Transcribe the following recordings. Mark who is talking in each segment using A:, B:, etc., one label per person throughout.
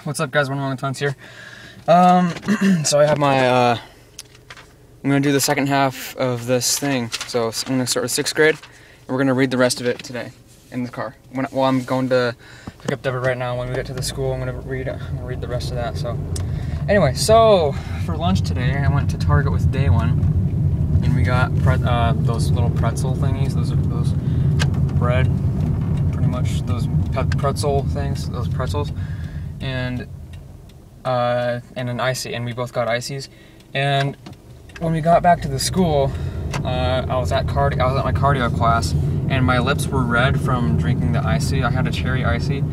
A: What's up, guys? One Long Tongues here. So I have my, I'm going to do the second half of this thing. So I'm going to start with 6th grade, and we're going to read the rest of it today in the car. Well, I'm going to pick up Deborah right now. When we get to the school, I'm going to read the rest of that. So anyway, so for lunch today, I went to Target with Daylon, and we got those little pretzel thingies. Those bread, pretty much those pretzel things, those pretzels, and an icy, and we both got ices. And when we got back to the school, I was at my cardio class, and my lips were red from drinking the icy. I had a cherry icy,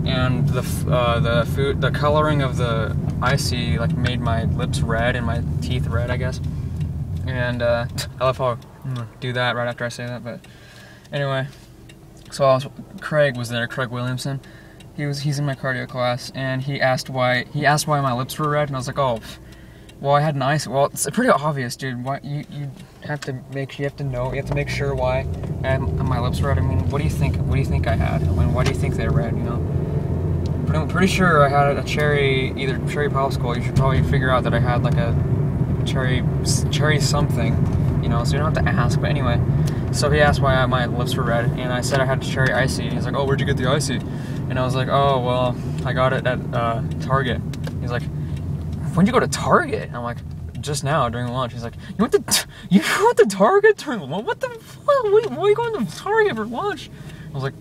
A: and the coloring of the icy like made my lips red and my teeth red, I guess. And I love how I do that right after I say that. But anyway, so Craig was there, Craig Williamson. He's in my cardio class, and he asked why my lips were red, and I was like, oh, well, I had an ice. Well, it's pretty obvious, dude. Why you have to make make sure why my lips were red. I mean, what do you think I had? I mean, why do you think they're red? You know, pretty sure I had a either cherry popsicle. You should probably figure out that I had like a cherry something, you know. So you don't have to ask. But anyway, so he asked why my lips were red, and I said I had a cherry icy. He's like, oh, where'd you get the icy? And I was like, oh, well, I got it at Target. He's like, when'd you go to Target? And I'm like, just now during lunch. He's like, you went to Target during lunch? What the fuck? Why are you going to Target for lunch? I was like,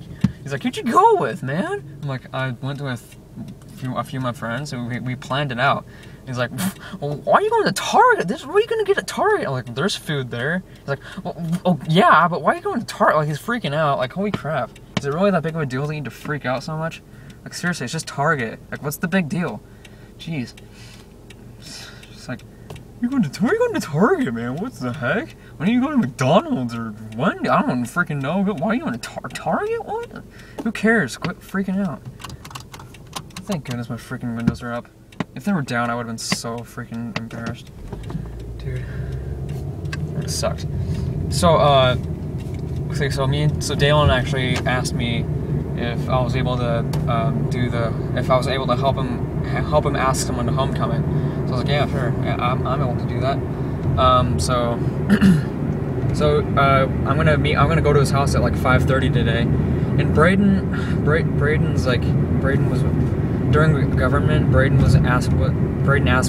A: he's like, who'd you go with, man? I'm like, I went with a few of my friends, and we planned it out. He's like, well, why are you going to Target? What are you going to get at Target? I'm like, there's food there. He's like, well, oh, yeah, but why are you going to Target? Like, he's freaking out. Like, holy crap. Is it really that big of a deal that you need to freak out so much? Like, seriously, it's just Target. Like, what's the big deal? Jeez. It's like, where are you going to Target, man? What the heck? When are you going to McDonald's or when? I don't freaking know. Why are you going to Target? What? Who cares? Quit freaking out. Thank goodness my freaking windows are up. If they were down, I would have been so freaking embarrassed. Dude. It sucked. So, so Daylon actually asked me if I was able to help him ask someone to homecoming. So I was like, yeah, sure, yeah, I'm able to do that. I'm gonna go to his house at like 5:30 today. And Braden was during government. Braden asked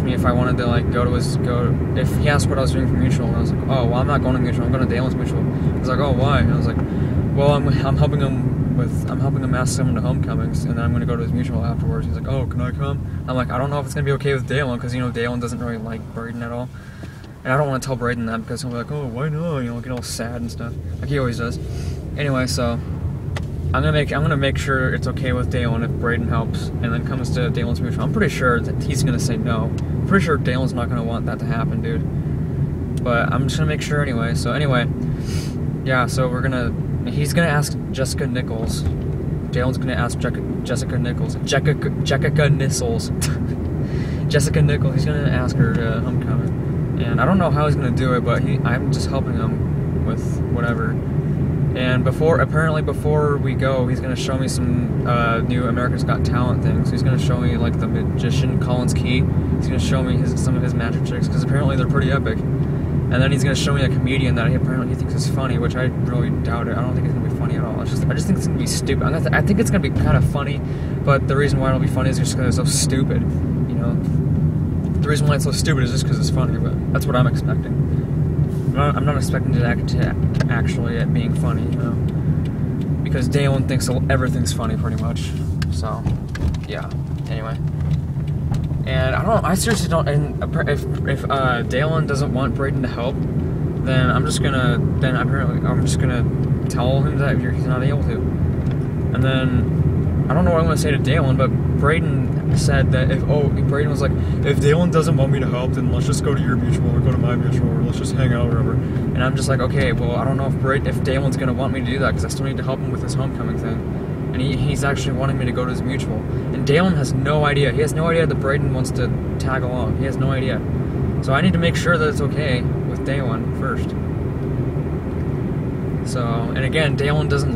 A: me if I wanted to like if he asked what I was doing for mutual, and I was like, oh, well, I'm not going to mutual, I'm going to Daylon's mutual. He was like, oh, why? And I was like, well, I'm helping him ask someone to homecomings, and then I'm going to go to his mutual afterwards. He's like, oh, can I come? I'm like, I don't know if it's going to be okay with Daylon, because, you know, Daylon doesn't really like Braden at all. And I don't want to tell Braden that, because he'll be like, oh, why not? You know, get all sad and stuff, like he always does. Anyway, so I'm gonna make sure it's okay with Daylon if Braden helps, and then comes to Daylon's mutual. I'm pretty sure that he's gonna say no. I'm pretty sure Daylon's not gonna want that to happen, dude. But I'm just gonna make sure anyway. So anyway, yeah. So he's gonna ask Jessica Nichols. Daylon's gonna ask Jessica Nichols. Jessica Nichols. He's gonna ask her to homecoming, and I don't know how he's gonna do it, but I'm just helping him with whatever. And apparently before we go, he's going to show me some new America's Got Talent things. He's going to show me, like, the magician Colin's Key. He's going to show me some of his magic tricks, because apparently they're pretty epic. And then he's going to show me a comedian that he thinks is funny, which I really doubt it. I don't think it's going to be funny at all. I just think it's going to be stupid. I think it's going to be kind of funny, but the reason why it'll be funny is just because it's so stupid, you know? The reason why it's so stupid is just because it's funny, but that's what I'm expecting. I'm not expecting it actually at being funny, you know, because Daylon thinks everything's funny pretty much. So, yeah. Anyway, and I seriously don't. And if Daylon doesn't want Braden to help, then I'm just gonna tell him that he's not able to. And then I don't know what I'm gonna say to Daylon, but Braden said that Braden was like, if Daylon doesn't want me to help, then let's just go to your mutual or go to my mutual, or let's just hang out or whatever. And I'm just like, okay, well, I don't know if Daylon's gonna want me to do that, because I still need to help him with his homecoming thing. And he's actually wanting me to go to his mutual. And Daylon has no idea. He has no idea that Braden wants to tag along. He has no idea. So I need to make sure that it's okay with Daylon first. So, and again, Daylon doesn't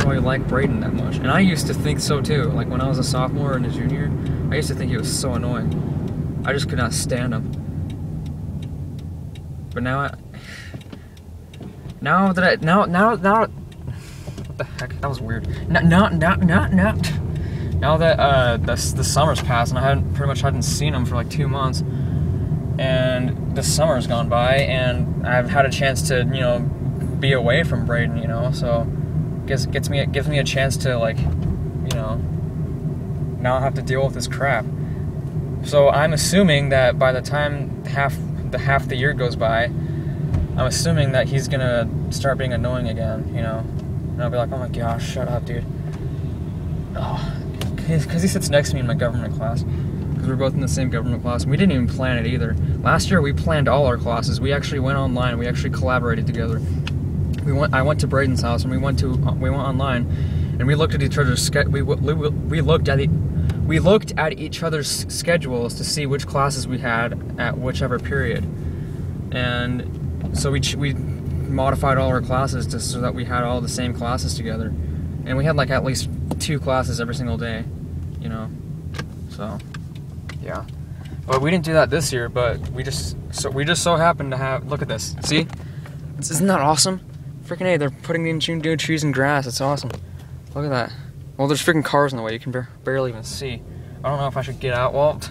A: really like Braden that much, and I used to think so too. Like when I was a sophomore and a junior, I used to think he was so annoying. I just could not stand him. But now what the heck? That was weird. Now that the summer's passed and I pretty much hadn't seen him for like 2 months, and the summer's gone by, and I've had a chance to, you know, be away from Braden, you know, so gives me a chance to, like, you know, not have to deal with this crap. So I'm assuming that by the time half the year goes by, I'm assuming that he's gonna start being annoying again, you know, and I'll be like, oh my gosh, shut up, dude. Oh, because he sits next to me in my government class. Because we're both in the same government class. And we didn't even plan it either. Last year we planned all our classes. We actually went online. We actually collaborated together. I went to Braden's house and we went online, and we looked at each other's we looked at each other's schedules to see which classes we had at whichever period, and so we modified all our classes so that we had all the same classes together, and we had like at least 2 classes every single day, you know. So yeah, but we didn't do that this year. But we just so happened to have, look at this. See, isn't that awesome? Freaking A, they're putting in new trees and grass. It's awesome. Look at that. Well, there's freaking cars in the way. You can barely even see. I don't know if I should get out. Well,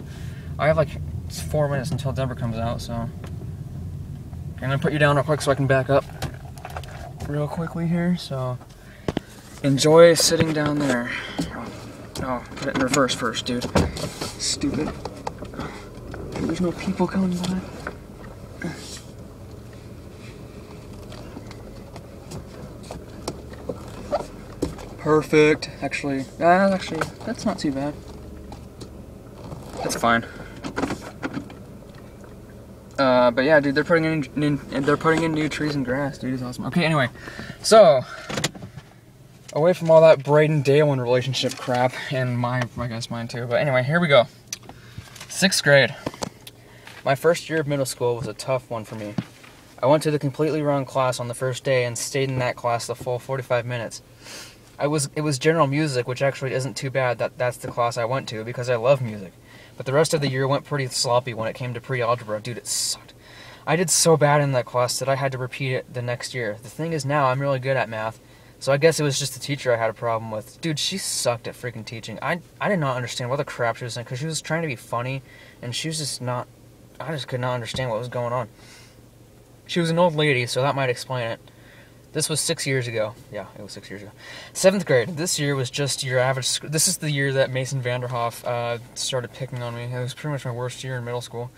A: I have like 4 minutes until Denver comes out, so I'm gonna put you down real quick so I can back up real quickly here. So enjoy sitting down there. Oh, put it in reverse first, dude. Stupid. There's no people coming by. Perfect. Actually, that's not too bad. That's fine. But yeah, dude, they're putting in new trees and grass, dude. It's awesome. Okay, anyway, so away from all that Braden Daylon relationship crap, and I guess mine too. But anyway, here we go. 6th grade. My first year of middle school was a tough one for me. I went to the completely wrong class on the first day and stayed in that class the full 45 minutes. It was general music, which actually isn't too bad that's the class I went to because I love music. But the rest of the year went pretty sloppy when it came to pre-algebra. Dude, it sucked. I did so bad in that class that I had to repeat it the next year. The thing is, now I'm really good at math, so I guess it was just the teacher I had a problem with. Dude, she sucked at freaking teaching. I did not understand what the crap she was saying, because she was trying to be funny, and she was just not... I just could not understand what was going on. She was an old lady, so that might explain it. This was 6 years ago. Yeah, it was 6 years ago. 7th grade. This year was just your average... This is the year that Mason Vanderhoff started picking on me. It was pretty much my worst year in middle school.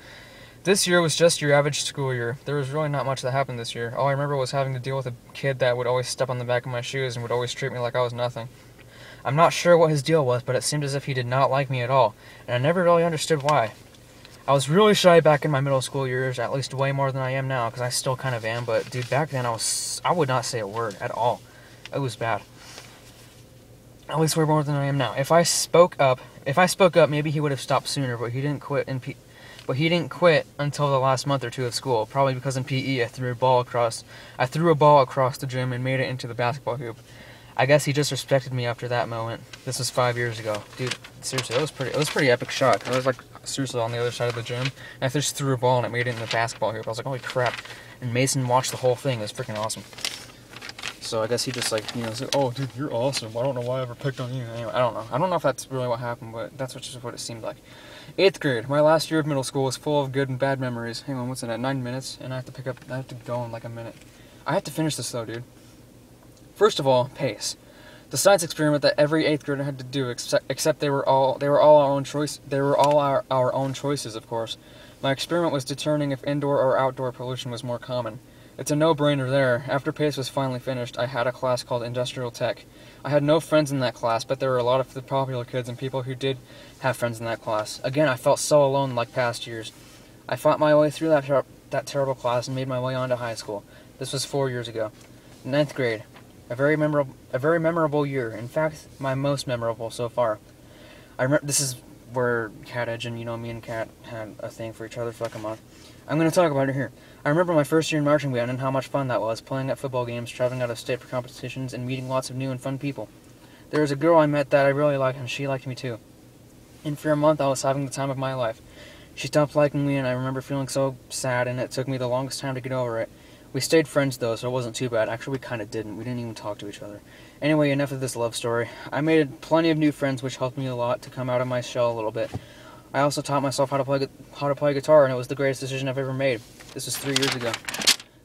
A: This year was just your average school year. There was really not much that happened this year. All I remember was having to deal with a kid that would always step on the back of my shoes and would always treat me like I was nothing. I'm not sure what his deal was, but it seemed as if he did not like me at all, and I never really understood why. I was really shy back in my middle school years, at least way more than I am now, because I still kind of am, but dude, back then I would not say a word at all. It was bad. At least way more than I am now. If I spoke up, maybe he would have stopped sooner, but he didn't quit until the last month or 2 of school, probably because in PE I threw a ball across the gym and made it into the basketball hoop. I guess he just respected me after that moment. This was 5 years ago. Dude, seriously, it was pretty epic shot. I was like seriously on the other side of the gym, and I just threw a ball and it made it in the basketball hoop. I was like, holy crap. And Mason watched the whole thing. It was freaking awesome. So I guess he just, like, you know, said, oh dude, you're awesome. I don't know why I ever picked on you. Anyway, I don't know. I don't know if that's really what happened, but that's just what it seemed like. 8th grade. My last year of middle school was full of good and bad memories. Hang on, what's it at? 9 minutes, and I have to go in like a minute. I have to finish this though, dude. First of all, pace. The science experiment that every 8th grader had to do, except they were all our own choice. They were all our own choices, of course. My experiment was determining if indoor or outdoor pollution was more common. It's a no-brainer there. After pace was finally finished, I had a class called Industrial Tech. I had no friends in that class, but there were a lot of the popular kids and people who did have friends in that class. Again, I felt so alone like past years. I fought my way through that terrible class and made my way on to high school. This was 4 years ago. 9th grade. A very memorable year. In fact, my most memorable so far. I remember this is where Cat Edge and, you know, me and Cat had a thing for each other for like a month. I'm going to talk about it here. I remember my first year in marching band and how much fun that was, playing at football games, traveling out of state for competitions, and meeting lots of new and fun people. There was a girl I met that I really liked, and she liked me too. and for a month I was having the time of my life. She stopped liking me, and I remember feeling so sad, and it took me the longest time to get over it. We stayed friends, though, so it wasn't too bad. Actually, we kind of didn't. We didn't even talk to each other. Anyway, enough of this love story. I made plenty of new friends, which helped me a lot to come out of my shell a little bit. I also taught myself how to play guitar, and it was the greatest decision I've ever made. This was 3 years ago.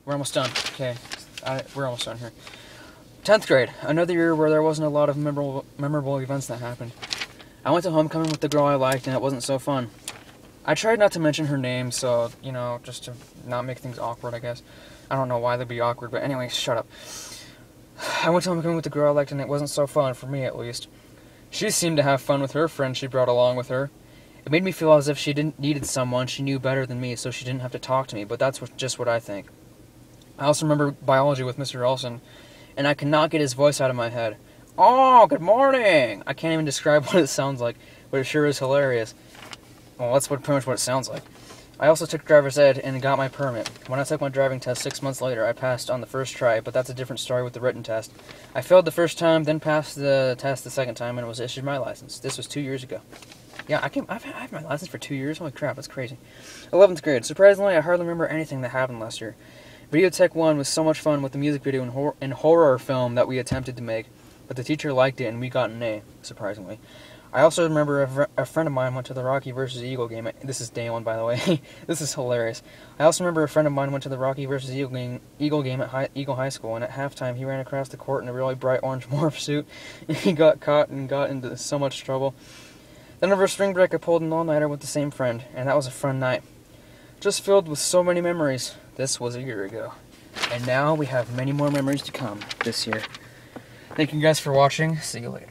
A: We're almost done. Okay, we're almost done here. 10th grade, another year where there wasn't a lot of memorable events that happened. I went to homecoming with the girl I liked, and it wasn't so fun. I tried not to mention her name, so, just to not make things awkward, I guess. I don't know why they'd be awkward, but anyway, shut up. I went to homecoming with the girl I liked, and it wasn't so fun, for me at least. She seemed to have fun with her friends she brought along with her. It made me feel as if she needed someone she knew better than me, so she didn't have to talk to me, but that's just what I think. I also remember biology with Mr. Olson, and I could not get his voice out of my head. Oh, good morning! I can't even describe what it sounds like, but it sure is hilarious. Well, that's pretty much what it sounds like. I also took driver's ed and got my permit. When I took my driving test 6 months later, I passed on the first try, but that's a different story with the written test. I failed the first time, then passed the test the second time, and was issued my license. This was 2 years ago. Yeah, I've had my license for 2 years? Holy crap, that's crazy. 11th grade. Surprisingly, I hardly remember anything that happened last year. Video Tech 1 was so much fun with the music video and horror film that we attempted to make, but the teacher liked it and we got an A, surprisingly. I also remember a friend of mine went to the Rocky vs. Eagle game. This is Daylon, by the way. This is hilarious. I also remember a friend of mine went to the Rocky vs. Eagle game at Eagle High School, and at halftime he ran across the court in a really bright orange morph suit. He got caught and got into so much trouble. Then over spring break I pulled an all-nighter with the same friend, and that was a fun night. Just filled with so many memories. This was a year ago. And now we have many more memories to come this year. Thank you guys for watching. See you later.